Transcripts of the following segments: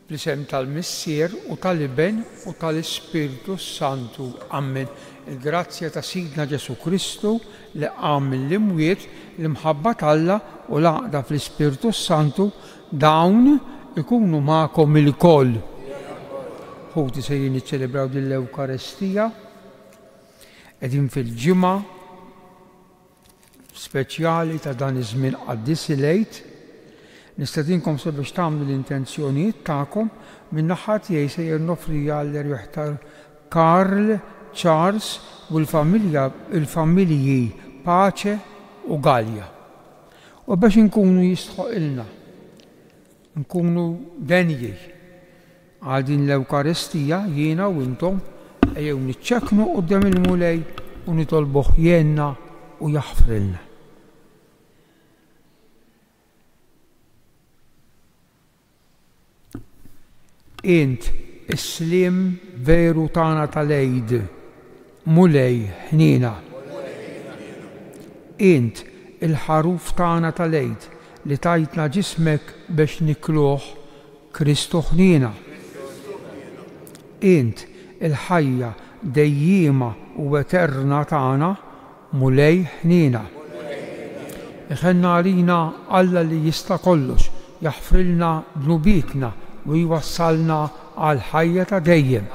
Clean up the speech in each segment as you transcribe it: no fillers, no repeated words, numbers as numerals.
Bl-isem tal-Missier u tal-Iben u tal-Ispiritu Santu. Amen. Il-grazzja ta' Sidna Ġesu Kristu li qam mill-imwiet l-imħabba tal-Alla u l-għaqda fl-Ispiritu Santu dawn ikunu magħkom il-koll. Ħuti se niċċelebraw din l-Ewkaristija qegħdin fil-ġimgħa speċjali ta' dan iż-żmien qaddis il-Għid. Nistedinkom sabiex tagħmlu l-intenzjonijiet tagħkom min-naħa tiegħi se jirnofrija l-erjieħ ta' Karl, Charles u l-familji Pace u Galja. U biex inkunu jistħoqilna, nkunu denji għal din l-Ewkaristija jiena u intom ejjew niċċekknu quddiem il-mulej u nitolbuh jenna u jaħfrilna. Int is-sliem veru tagħna tal-Għid, mulej ħnina. Int il-ħaruf tagħna tal-Għid li tajtna ġismek biex nikluh Kristu ħnina. Int il-ħajja dejjima u eterna tagħna, mulej ħnina. Iħenna għalina Alla li jista' kollox jaħfrilna dnubitna u jwassalna għal ħajja ta' dejjem.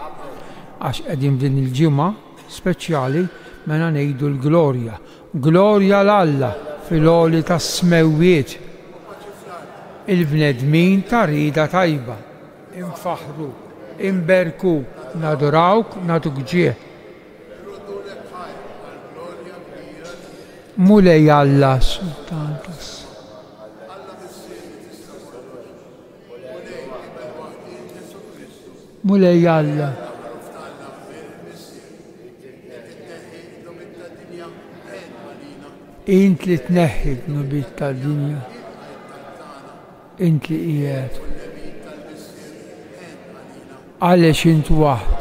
Għax qegħdin din il-ġimgħa speċjali mela ngħidu l-glorja. Glorja l-Alla fil-għoli tas-smewwiet. Il-bnedmin ta' rieda tajba. Infaħru, imberku, nadurawk, natuk ġieħ. Mulej Alla Sultan tas. Mulej Alla. Int li tneħħi d-nubit tad-dinja. Int li qiegħed. Għaliex int waħd.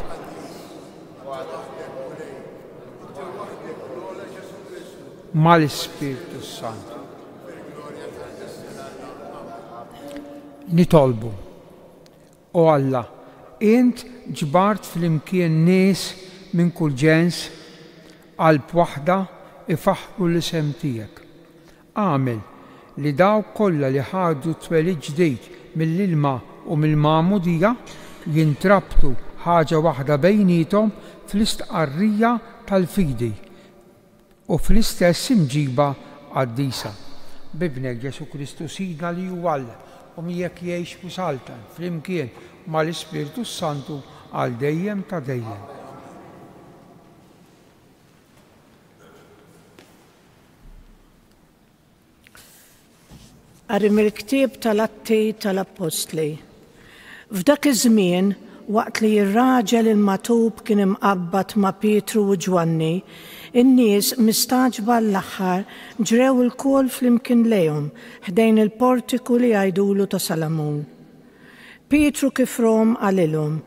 Mal-Ispiritu Santu. Nitolbu. O Alla, int ġbart fl-imkien nies minn kull ġens qalb waħda ifaħru l-isem tiegħek. Għamel li dawk kollha li ħadu twelid ġdid mill-ilma u mill-magħmudija jintrabtu ħaġa waħda bejniethom fl-istqarrija tal-fidi u fl-istess imġiba qaddisa. Bibnek Ġesu Kristu Sidna li huwa Alla u miegħek jgħix u saltan flimkien mal-Ispiritu Santu għal dejjem ta' dejjem. Qari mill-ktieb tal-Atti tal-Apostli. F'dak iż-żmien waqt li r-raġel il-matub kien imqabbad ma' Pietru u Ġwanni, in-nies mistaġba l-aħħar ġrew il-kol flimkien lejhom ħdejn il-portiku li jgħidulu ta' Salamun. Pietru kif rom għalilhom: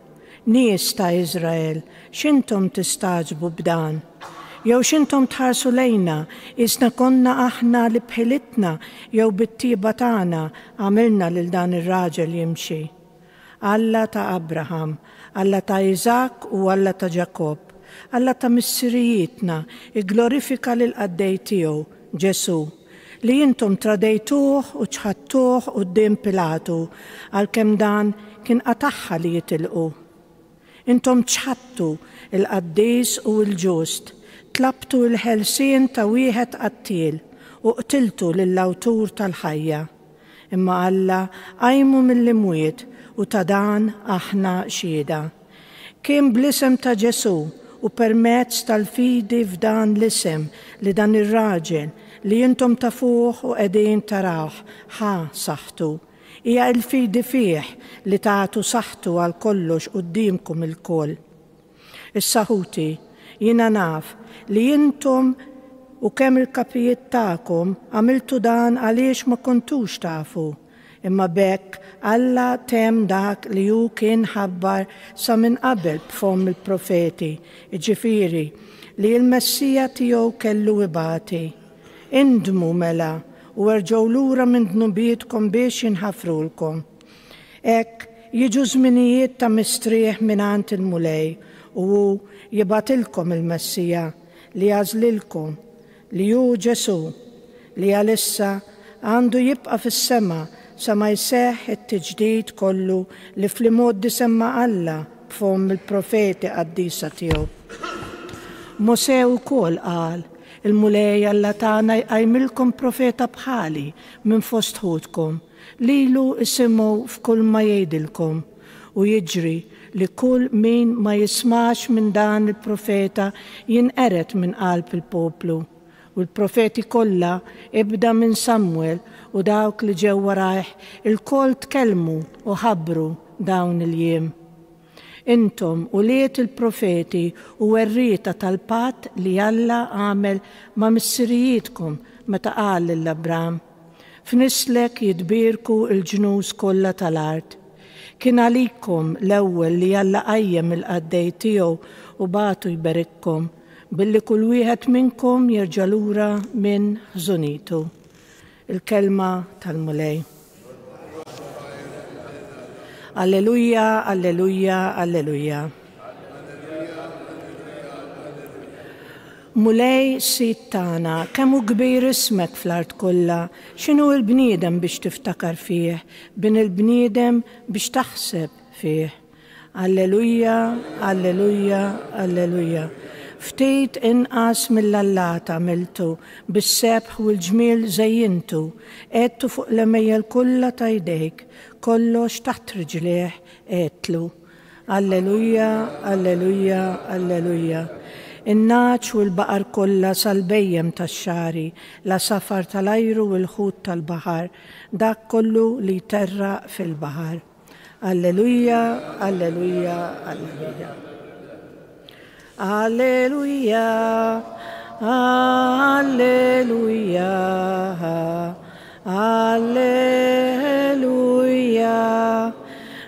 nies ta' Iżrael, x'intom tistaġbu b'dan? Jew x'intom tħarsu lejna isna konna aħna li bħilitna jew bit-tieba tagħna għamilna lil dan ir-raġel jimxi. Alla ta' Abraham, Alla ta' Iżak u Alla ta' Ġakob, Alla ta' missirijietna, igglorifika lil qaddej tiegħu, Ġesu, li intom tradejtuh u ċħadtuh quddiem Pilatu għalkemm dan kien qataħħa li jitilqu. Intom ċħadtu il-qaddis u l-ġust, tlabtu l-ħelsien ta' wieħed qattil u qtiltu lill-awtur tal-ħajja. Imma Alla qajmu mill-imwiet u ta' dan aħna xhieda. Kien bl-isem ta' Ġesu u permezz tal-fidi f'dan l-isem li dan ir-raġel li intom tafuh u qegħdin tarawh ħa saħħtu. Hija l-fidi fih li tagħtu saħħtu għal kollox qudiemkom il-koll. Issa ħuti, jiena naf li intom u kemm il-kapijiet tagħkom għamiltu dan għaliex ma kontux tafu. Imma bekk Alla tem dak li hu kien ħabbar sa minn qabel b'fom il-profeti, ġifieri li l-Messija tiegħu kellu ibati. Indmu mela u erġgħu lura minn dnubietkom biex jinħafrulkom. Hekk jiġu żminijiet ta' mistrieħ mingħand il-mulej u jibatilkom il-Messija li għażlilkom li hu Ġesu li għalissa għandu jibqa' fis-sema sa ma jseħħ it-tiġdid kollu li fl-imoddi semma Alla b'fom il-profeti qaddisa tiegħu. Mosè wkoll qal il-mulej Alla tagħna jqajmilkom profeta bħali minn fost ħudkom lilu isimgħu f'kull ma jgħidilkom u jiġri li kull min ma jismax minn dan il-profeta jinqeret minn qalb il-poplu. U l-profeti kollha ibda minn Samwel u dawk li ġew warajh il-koll tkellmu u ħabbru dawn il-jiem. Intom uliet il-profeti u werrieta tal-patt li Alla għamel ma' missirijietkom meta qal lill-Abram. F'nislek jitbirku il-ġnus kollha tal-art. Kien għalikom l-ewwel li Alla qajjem il-qaddej tiegħu u batu jberikkom billi kull wieħed minnkom jerġa' lura minn ħżunitu. Il-kelma tal-mulej. Alleluja, alleluja, alleluja. Mulej sit tagħna kemm hu kbir ismek fl-art kollha, x'inhu l-bniedem biex tiftakar fih, bin il-bniedem biex taħseb fih. Alleluja, alleluja, alleluja. Ftit inqas mill-allata għamiltu, bis-sebħ u l-ġmiel żejjintu, qedtu fuq l-emejjel kollha ta' jdejk, kollox taħt riġlieħ qedtlu. Alleluja, alleluja, alleluja. In-naċ u l-baqar kollha sal-bejjem tax-xari, la safar tal-ajru u l-ħut tal-baħar, dak kollu li terraq fil-baħar. Alleluja, alleluja, alleluja. Alleluja, alleluja, alleluja.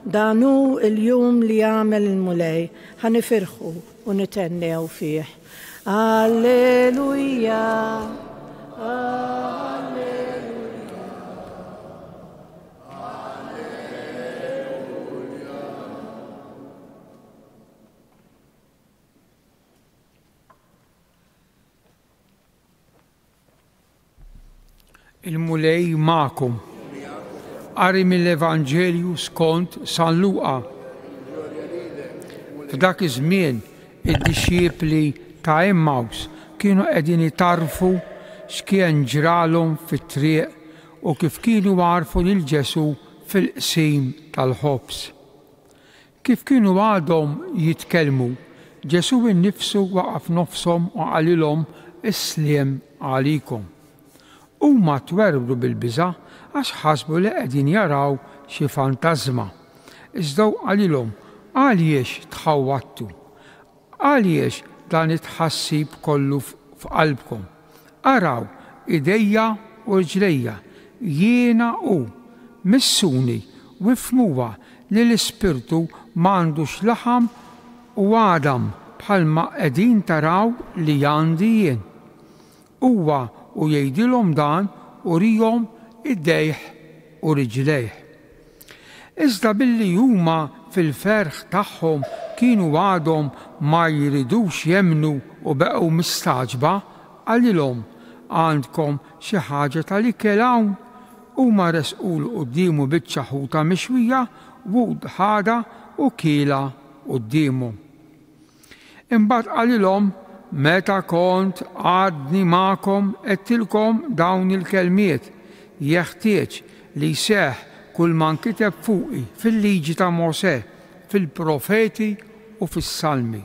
Danu il-jum li għamel il-mulej, ħanifirħu u nitennew fih. Alleluja, alleluja, alleluja. Il-mulej ma'kom. Qari mill-Evanġelju skont San Luqa. F'dak iż-żmien id-disċiepli ta' Emmaus kienu qegħdin itarfu x'kien ġralhom fit-triq u kif kienu għarfu lil Ġesu fil-qsim tal-ħobs. Kif kienu għadhom jitkellmu, Ġesu innifsu waqaf nofshom u qalilhom is-sliem għalikom. Huma twerru bil-biża' għax ħasbu li qegħdin jaraw xi fantażma. Iżda qalilhom għaliex tħawwattu, għaliex dan it-tħassib kollu f'qalbkom. Araw idejja u rġlejja, jiena hu missuni u ifhmuha li l-Ispirtu m'għandux laħam u għadam bħalma qegħdin taraw li għandi jien. Huwa u jgħidilhom dan u rihom id-dejħ u riġlejh. Iżda billi huma fil-ferħ tagħhom kienu għadhom ma jridux jemnu u beqgħu mistaġba, għalilhom għandkom xi ħaġa tal-ikel hawn, huma resqulu qudiemu biċċa ħuta mixwija u ħada u kiela qudiemhom. Imbagħad qalilhom meta kont għadni magħkom qedtilkom dawn il-kelmiet, jeħtieġ li jseħħ kull ma nkiteb fuqi fil-liġi ta' Mosè, fil-profeti u fis-salmi.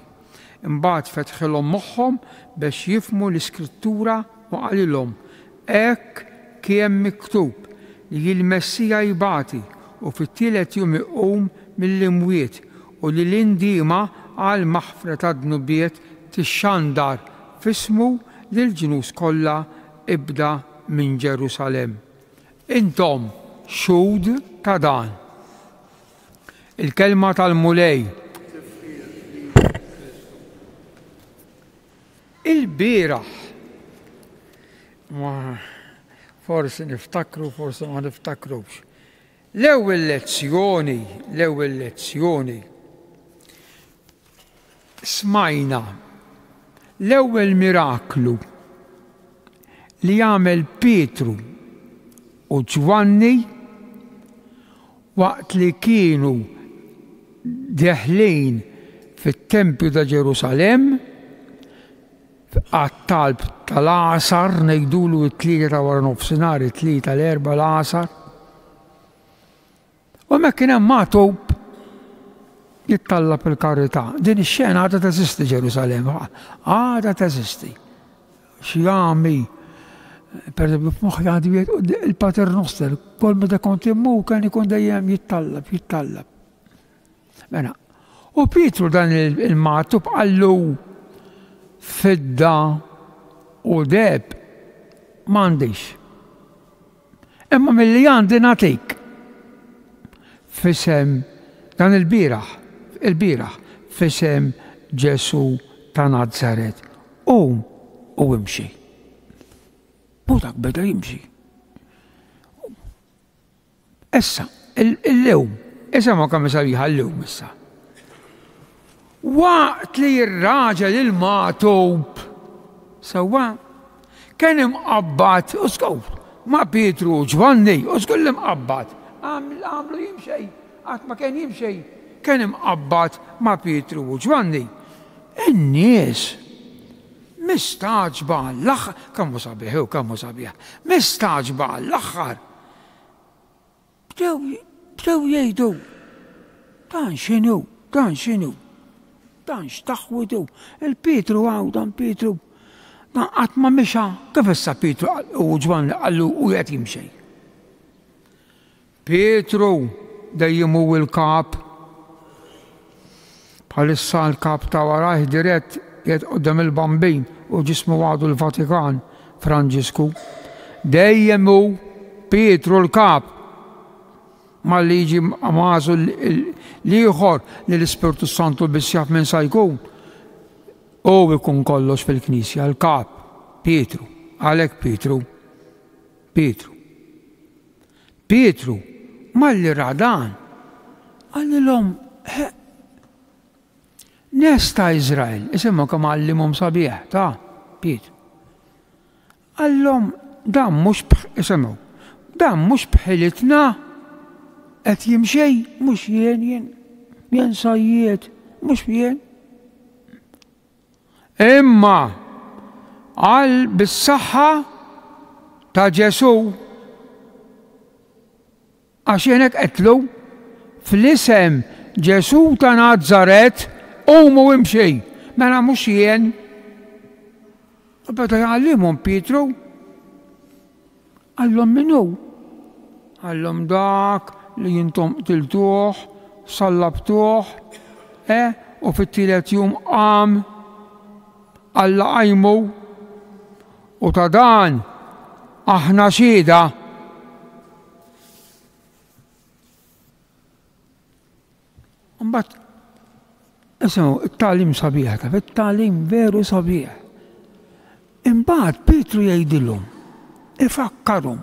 Imbagħad fetħilhom moħħhom biex jifhmu l-Iskrittura u qalilhom hekk kien miktub li l-Messija jibati u fit-tielet jum iqum mill-imwiet u li l-indiema għal maħfra ta' dnubiet tixxandar f'ismu lill-ġnus kollha ibda minn Ġerusalemm. Intom xhud ta' dan. Il-kelma tal-mulej. Il-bieraħ, forsi niftakru, forsi ma niftakrux. L-ewwel lezzjoni smajna l-ewwel miraklu li jagħmel Pietru u Ġwanni waqt li kienu deħlin fit-Tempju ta' Ġerusalem għat-talb tal-għasar ngħidulu t-tlieta wara nofsinhar, it-tlieta l-erba' l-għasar. U hemmhekk kien hemm magħtub jittallab il-karità. Din ix-xena għadha teżisti Ġerusalem, għadha teżisti. Xi għami, pereżempju f'moħħi għandi il-Pater Noster, kol meta kont immu kien ikun dejjem jittallab. Mela, u Pietru dan il-magħtub qallu fidda u deb m'għandix. Imma milli għandi nagħtik f'isem dan il-bieraħ f'isem Ġesu ta' Nazaret. U imxi. U dak beda jimxi. Issa, il-lewm, issa ma kemm sabiħa l-lewm issa. Waqt li jirraġel il-magħtub sewwa kien imqabbad u skow ma' Pietru u Ġwanni u skoll imqabbad. Għamlu jimxej, għat ma kien jimxej, kien imqabbad ma' Pietru u Ġwanni. In-nies mistaġba l-aħħar, kammu sabiħ, mistaġba l-aħħar. Bdew jgħidu, dan x'inhu, dan x'taħwidu, il-Pietru dan Pietru, dan qatt ma mexa, kif issa Pietru u Ġwanni qallu u qed jimxej. Pietru dejjem hu l-kap, bħalissa l-kap ta' warajh dirett jgħid quddiem il-bambin u ġismu għadu l-Vatikan Franġisku. Dejjem hu Pietru l-kap malli jiġi mażu l-ieħor li l-Ispirtu Santu biss jaf minn sa jkun. U jkun kollox fil-Knisja l-kap Pietru, għalhekk Pietru malli radan għallilhom nies ta' Iżrael, isimhom kemm għallimhom sabiħ ta' Pietru. Għallhom dan mhux bħilitna qed jimxej, mhux jien sajjiet, mhux jien. Imma għal bis-saħħa ta' Ġesu għax jenek qetlu fl-isem Ġesu ta' Nazaret mu imxej, mela mhux jien. Beda jgħallimhom Pietru, għallhom minnu, għallhom dak li jintom tiltuh, sallabtuh, u fit-tielet jum qam Alla qajmu u ta' dan aħna xhieda. Mbagħad isimgħu it-tagħlim sabiħ, it-tagħlim veru sabiħ. Imbagħad Pietru jgħidilhom, ifakkarhom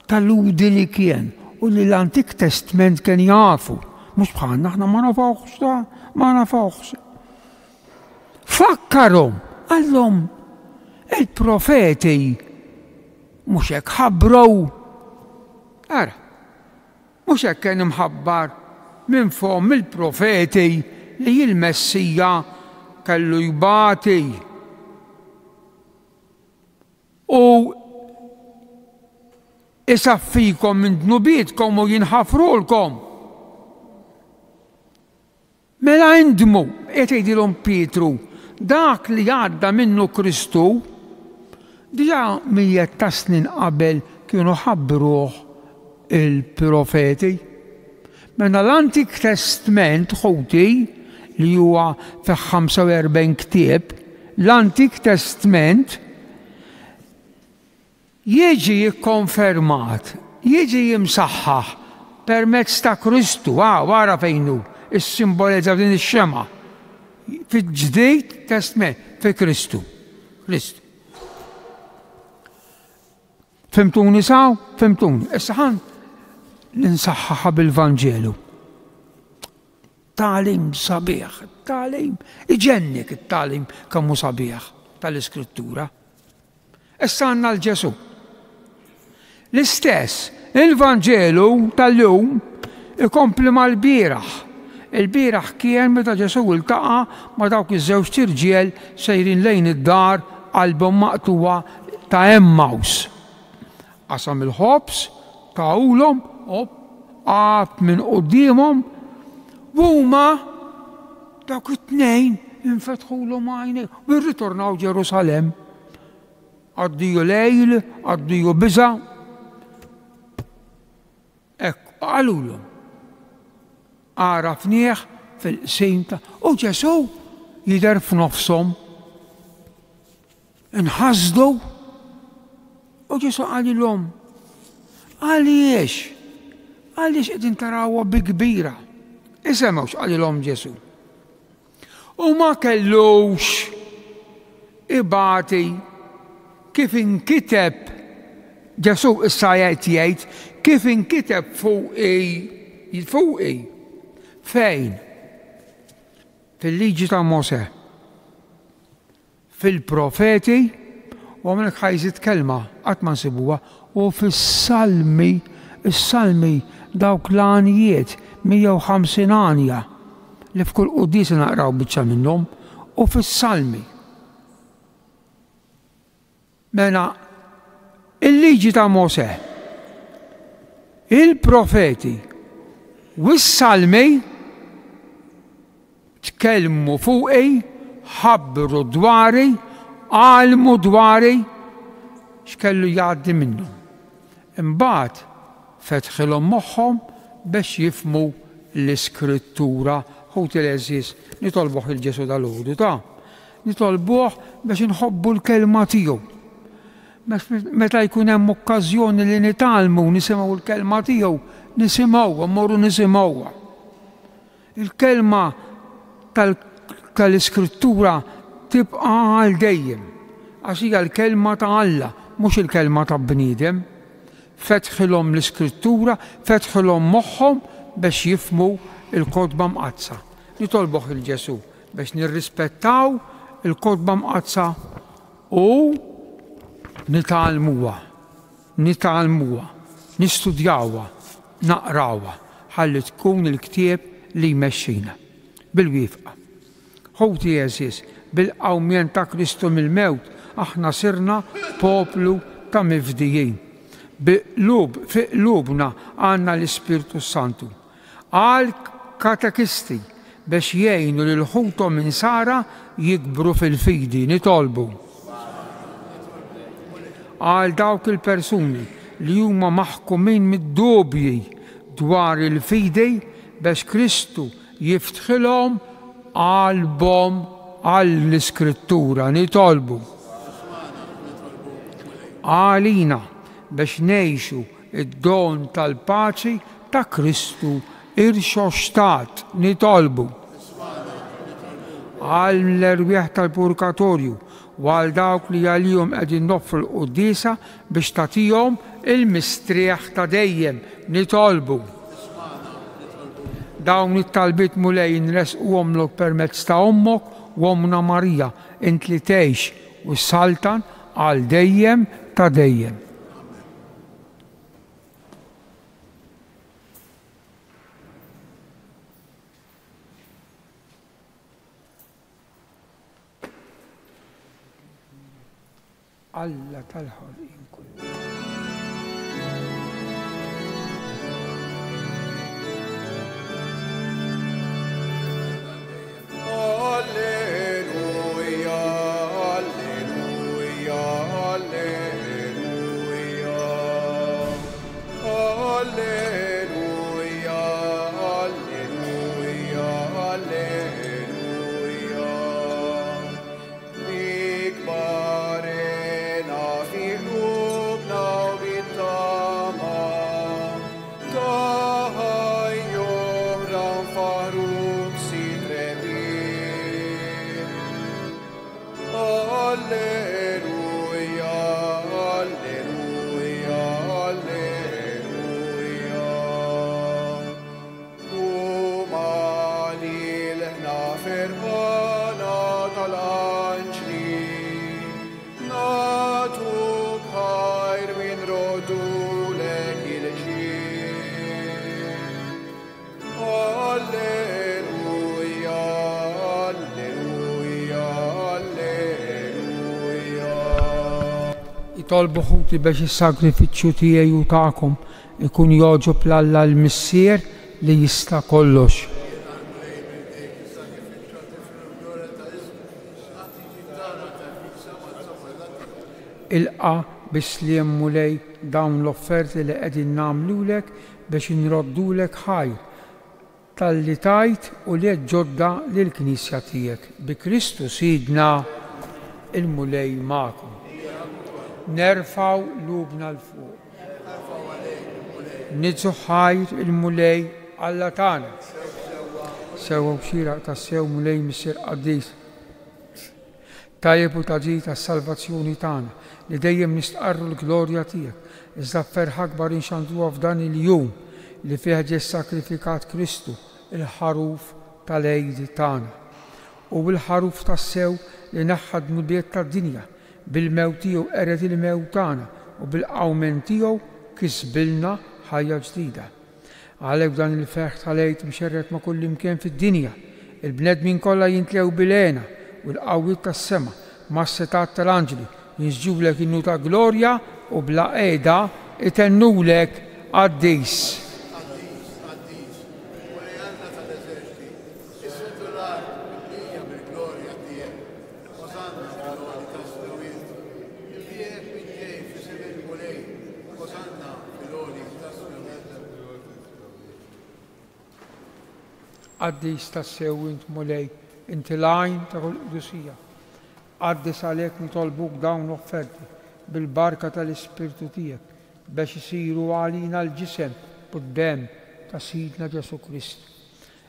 tal-ludi li kien u li l-Antik Testament kien jafu, mhux bħalna aħna ma nafawx. Fakkarhom, għallhom il-profeti mhux hekk ħabbrew. Ara, mhux hekk kien imħabbar minn fuq il-profeti li l-Messija kellu jbati u isaffikom minn dnubietkom u jinħafrulkom. Mela indmu, qed jgħidilhom Pietru, dak li għadda minnu Kristu diġà mijiet ta' snin qabel kienu ħabbruh il-profeti. Mela l-Antik Testament ħuti li huwa fi 45 ktieb, l-Antik Testament jiġi jikkonfermat, jiġi jimsaħħaħ permezz ta' Kristu, wara fejn hu is-simbolizza din ix-xema. Fil-Ġdid Testament fi Kristu. Fimtuni saw? Fimtuni. Issa ninsaħħaħa bil-Vanġelu. Talim sabiħ, talim iġennik it-talim kammu sabiħ tal-Iskrittura. Issa għandna l-Ġesu. L-istess, il-Vanġelu tal-lum ikompli mal-bieraħ. Il-bieraħ kien meta Ġesu iltaqa' ma' dawk iż-żewġ tirġiel sejrin lejn id-dar qalbhom maqtuwa ta' Emmaus. Qasam il-ħobs tagħulhom qab minn qudiemhom u huma dawk it-tnejn infetħulhom għajnejhom u rritornaw Ġerusalemm. Għaddiju lejl, għaddiju biża'. Ekk qalulhom għarafnieh fil-qsim ta' u Ġesu jidher f'nofshom. Inħasdu u Ġesu qalilhom għaliex qegħdin tarawha bi kbira. Isemgħu x'qalilhom Ġesu. U ma kellux ibati kif inkiteb Ġesu issa jgħid kif inkiteb fuqi fejn? Fil-liġi ta' Mosè, fil-profeti, u għamlek ħajżit kelma qatt ma nsibuha, u fis-salmi, is-salmi dawk l-għanijiet 150 għanja li f'kull qudies naqraw biċċa minnhom, u fis-salmi. Mela il-liġi ta' Mosè, il-profeti u s-salmi tkellmu fuqi, ħabbru dwari, għalmu dwari x'kellu jgħaddi minnhom. Imbagħad fetħilhom moħħhom biex jifhmu l-Iskrittura. Ħut il-eżis nitolbuh il-Ġesu dal-għodu nitolbuh biex inħobbu l-kelma tiegħu. Meta jkun hemm okkażjoni li nitalmu nisimgħu l-kelma tiegħu, nisimgħuha, mmorru nisimgħuha. Il-kelma tal-Iskrittura tibqa' għal dejjem għax hija l-kelma ta' Alla, mhux il-kelma ta' bniedem. Fetħilhom l-Iskrittura, fetħilhom moħħhom biex jifhmu il-Kotba Mqazza. Nitolbuh il-Ġesu biex nirrispettaw il-Kotba Mqazza u nitalmuha, nistudjawha, naqrawha, ħalli tkun il-ktieb li jmexxina. Bil-wifqa. Ħuti eżis, bil-qawmien ta' Kristu mill-mewt, aħna sirna poplu ta' mifdijin. Fi qlubna għandna l-Ispirtu Santu. Għal katekisti biex jgħinu lil ħutom minn Sara jikbru fil-fidi, nitolbu. Għal dawk il-persuni li huma maħkumin mid-dubji dwar il-fidi biex Kristu jiftħilhom qalbhom għall-Iskrittura, nitolbu. Għalina biex ngħixu id-don tal-paċi ta' Kristu irxoxtat, nitolbu. Għall-erwieħ tal-purgatorju u għal dawk li għalihom qegħdin noffru l-quddiesa biex tagħtihom il-mistrieħ ta' dejjem, nitolbu. Dawn it-talbiet mulej nresquhomlok permezz ta' ommok u Ommna Marija, int li tgħix u s-saltan għal dejjem ta' dejjem. Alla tal-ħolqien kullu. Ikbarena fi qlubna Jitolbu ħuti biex is-sagrifiċċju tiegħi u tagħkom ikun jogħġob l-Alla l-Missier li jista' kollox. Ilqa bis-sliem mulej dawn l-offerti li qegħdin nagħmlulek biex inroddulek ħajr tal-li tajt u li ġodda lill-Knisja tiegħek. Bi Kristu Sidna il-mulej magħkom. Nerfaw lubna l-fuq. Nidżu ħajr il-mulej Alla tagħna. Sewwa xieraq tas-sew mulej Missier Qaddis. Tajjeb u taġid tas-salvazzjoni tagħna li dejjem nistqarru l-glorja tiegħek. Iżda ferħa akbar inxandruha f'dan il-jum li fih ġie ssakrifikat Kristu, il-ħaruf tal-għejdi tagħna. U bil-ħaruf tas-sew li neħħa d-nubiet tad-dinja, bil-mewt tiegħu qered il-mewt tagħna u bil-qawmen tiegħu kisbilna ħajja ġdida. Għalhekk dan il-ferħ tal-għejd mxerret ma' kull imkien fid-dinja, il-bnedmin kollha jintlew bil-għena u l-qawwiet tas-sema mas-setat tal-anġli jinsġulek innu ta' glorja u bla qiegħda itennulek Qaddis. Qaddis tas-sew int mulej, inti l-għajn ta' kull qdusija. Qaddis għalhekk nitolbuk dawn l-offerti bil-barka tal-Ispirtu tiegħek biex isiru għalina l-ġisem u d-dem ta' Sidna Ġesu Kristu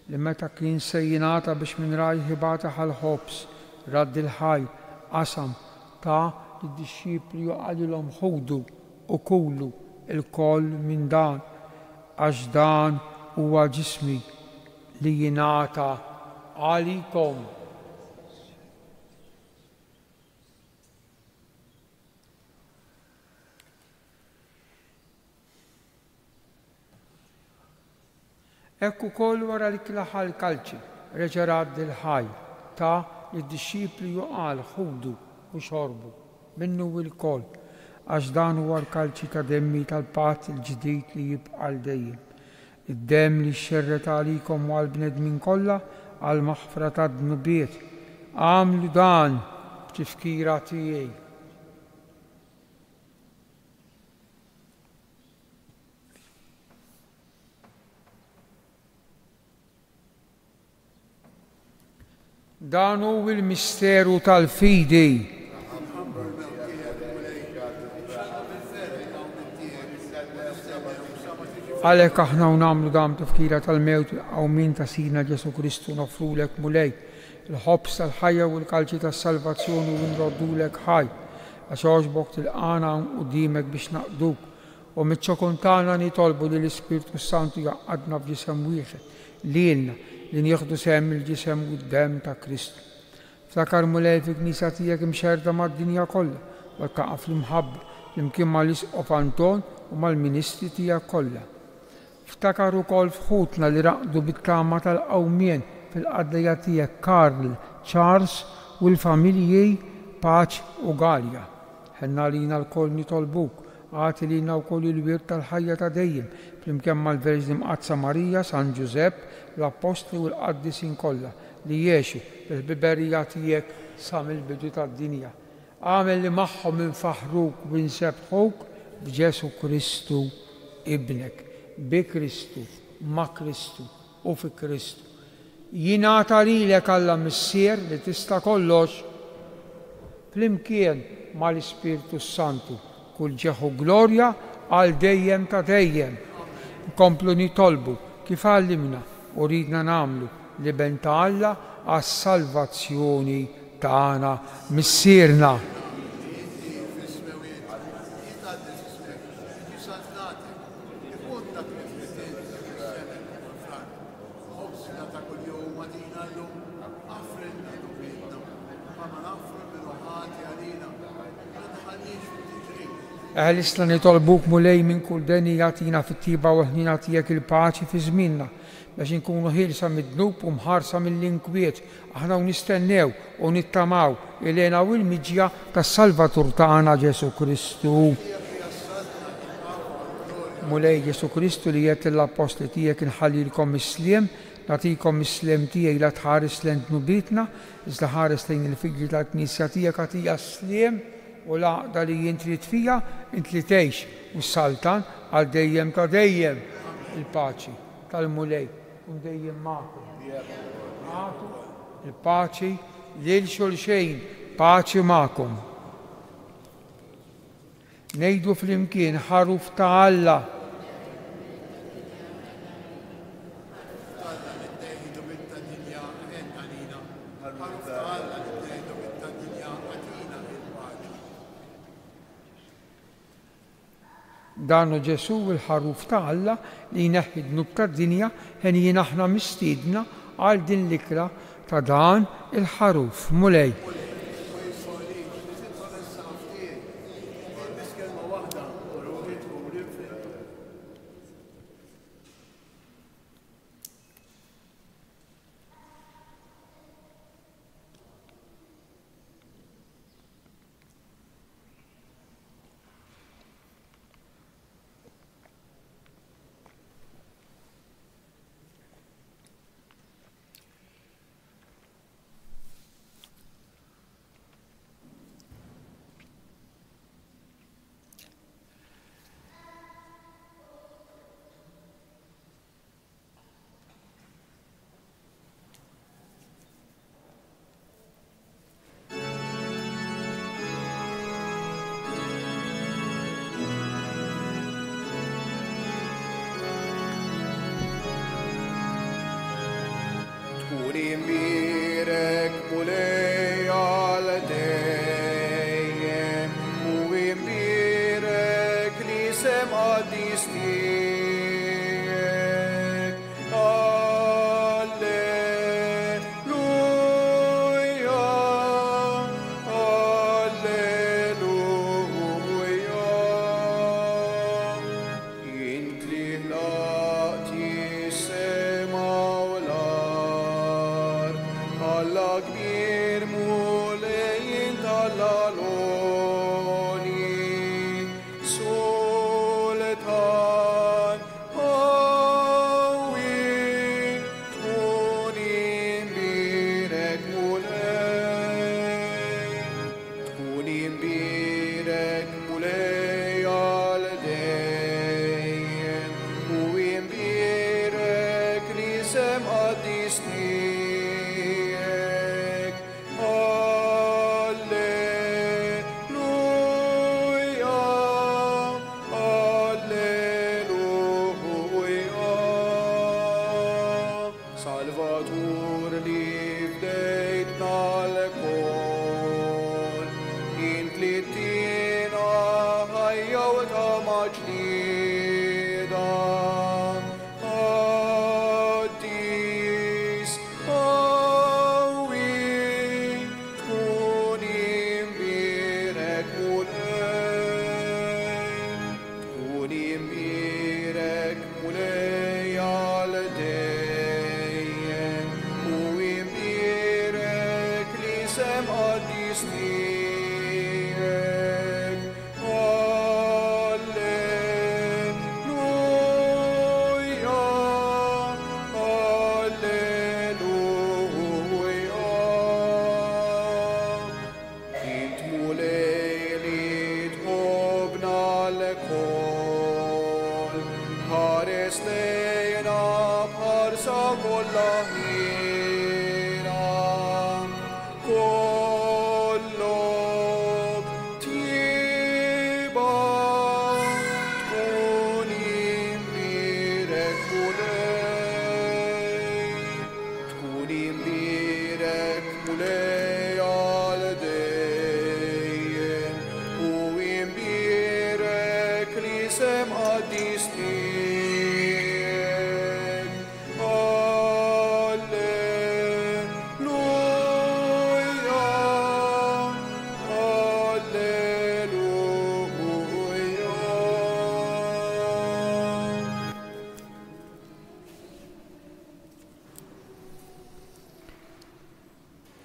li meta kien se jingħata biex minn rajħi bataħ għall-ħobs radd il-ħajr qasam ta' lid-dixxipli u qalilhom ħudu u kulu il-koll minn dan għax dan huwa ġismi li jingħata għalikom. Ekku ukoll wara li klaħa l-kalċi reġa' radd il-ħajr ta' lid-dixxipli u qal ħudu u xorbu minnu l-koll għax dan huwa l-kalċi ta' demmi tal-patt il-ġdid li jibqa' l dejjem. Id-demm li xxerret għalikom u għall-bnedmin kollha għal maħfra tad-dnubiet. Għamlu dan b'tifkira tiegħi. Dan hu l-misteru tal-fidi. Għalhekk aħna nagħmlu dan tifkira tal-mewt u min ta' Sidna Ġesu Kristu nofrulek mulej il-ħobs tal-ħajja u l-kalċi tas-salvazzjoni u nroddulek ħajr għax għoġbok tilqana quddiemek biex naqduk u miċ-ċokun tagħna nitolbu li l-Ispirtu Santu jaqgħadna f'ġisem wieħed lilna li nieħdu sehem il-ġisem u d-dem ta' Kristu. Ftakar mulej fil-Knisja tiegħek imxerda mad-dinja kollha u taqa' fl-imħabba flimkien mal-Isqof Anton u mal-ministri tiegħek kollha. Ftakar ukoll f'ħutna li raqdu bit-tama tal-qawmien fil-qaddejja tiegħek Karl, Charles u l-familji Paċ u Galja. Ħenna lina l-koll nitolbuk, għati lina wkoll il-wirt tal-ħajja ta' dejjem flimkien mal-Verġni Mqazza Marija, San Ġusepp, l-Apostli u l-Qaddisin kollha li jgħixu bil-biberija tiegħek sa mill-bidu tad-dinja. Għamel li magħhom infaħruk u nsebħuk b'Ġesu Kristu ibnek. Bi Kristu, ma' Kristu u fi Kristu. Jingħata lilek Alla Missier li tista' kollox flimkien mal-Ispirtu Santu kull ġeħu glorja għal dejjem ta' dejjem. Nkomplu nitolbu kif għallimna u ridna nagħmlu li ben ta' Alla għas-salvazzjoni tagħna missierna. Għal-isla nitolbuk mulej minn kull deni jatina fit-tiba u ħnin għatijak il-paċi fi żminna biex inkunu ħilsa mid-dnub u mħarsa mill-inkwiet. Aħna nistennew u nittamaw il-għena u l-miġja tas-Salvatur tagħna Ġesu Kristu. Mulej Ġesu Kristu li jgħid l-apostli tiegħek inħallilkom is-sliem, nagħtikom is-sliem tiegħi la tħares lejn dnubitna, iżda ħares lejn il-figli tal-Knisja tiegħek għatija s-sliem u laqda li jintrid fija intli tgħix u s-saltan għal dejjem ta' dejjem il-paċi tal-mulej kun dejjem magħkom. Għatu il-paċi lil xulxejn, paċi magħkom. Ngħidu flimkien ħaruf ta' Alla. Danu Ġesu il-ħaruf ta' Alla li jneħħi d-dnub tad-dinja ħen aħna mistiedna għal din l-ikra ta' dan il-ħaruf. Mulej.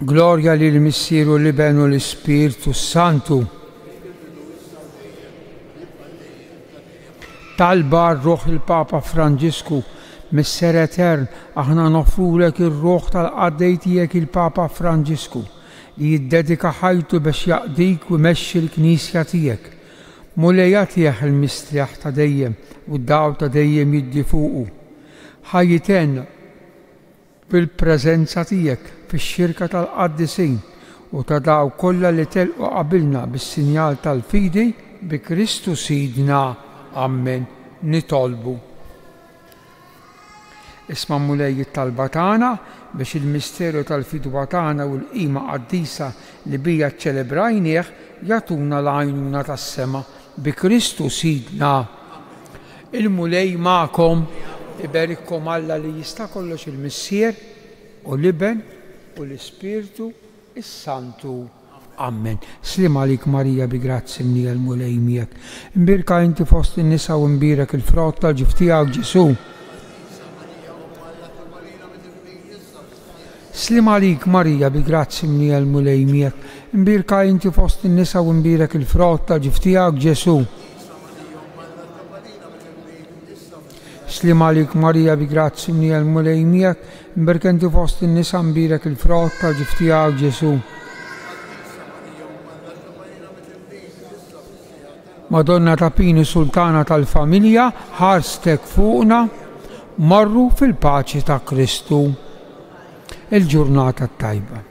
Gloria lil Missieru l-Iben u l-Ispirtu Santu. Talba r-Ruħ il-Papa Franġisku, Misser Etern, aħna nofrulek ir-ruħ tal-qaddej tiegħek il-Papa Franġisku li jiddedika ħajtu biex jaqdik u jmexxi l-Knisja tiegħek. Mulejja tiegħek il-mistrieħ ta' dejjem u d-daw ta' dejjem jiddi fuqu. Ħajjiten bil-preżenza tiegħek fix-xirka tal-qaddisin u ta' daw kollha li telqu qabilna bis-sinjal tal-fidi bi Kristu Sidna. Amen. Nitolbu. Isma' mulej it-talba tagħna biex il-misteru tal-fidwa tagħna u l-qima qaddisa li bija ċċelebrajnieh jagħtuna l-għajnuna tas-sema bi Kristu Sidna. Il-mulej magħkom, iberikkom Alla li jista' kollox il-Missier u l-Iben u l-Ispirtu is-Santu. Amen. Slim għalik Marija bi grazzi mnija l-mulej miegħek. Imbirka inti fost in-nisa u imbirek il-frott tal-ġif tiegħek Ġesu. Slim għalik Marija bi grazzi mnija l-mulej miegħek. Imbirka inti fost in-nisa u imbirek il-frott tal-ġif tiegħek Ġesu. Slim għalik Marija bi grazzi mnija l-mulej miegħek. Imbirka inti fost in-nisa imbirek il-frott tal-ġif tiegħek Ġesu. Madonna Tapini Sultana tal-Familja, ħarstek fuqna, marru fil-paċi ta' Kristu. Il-ġurnata tajba.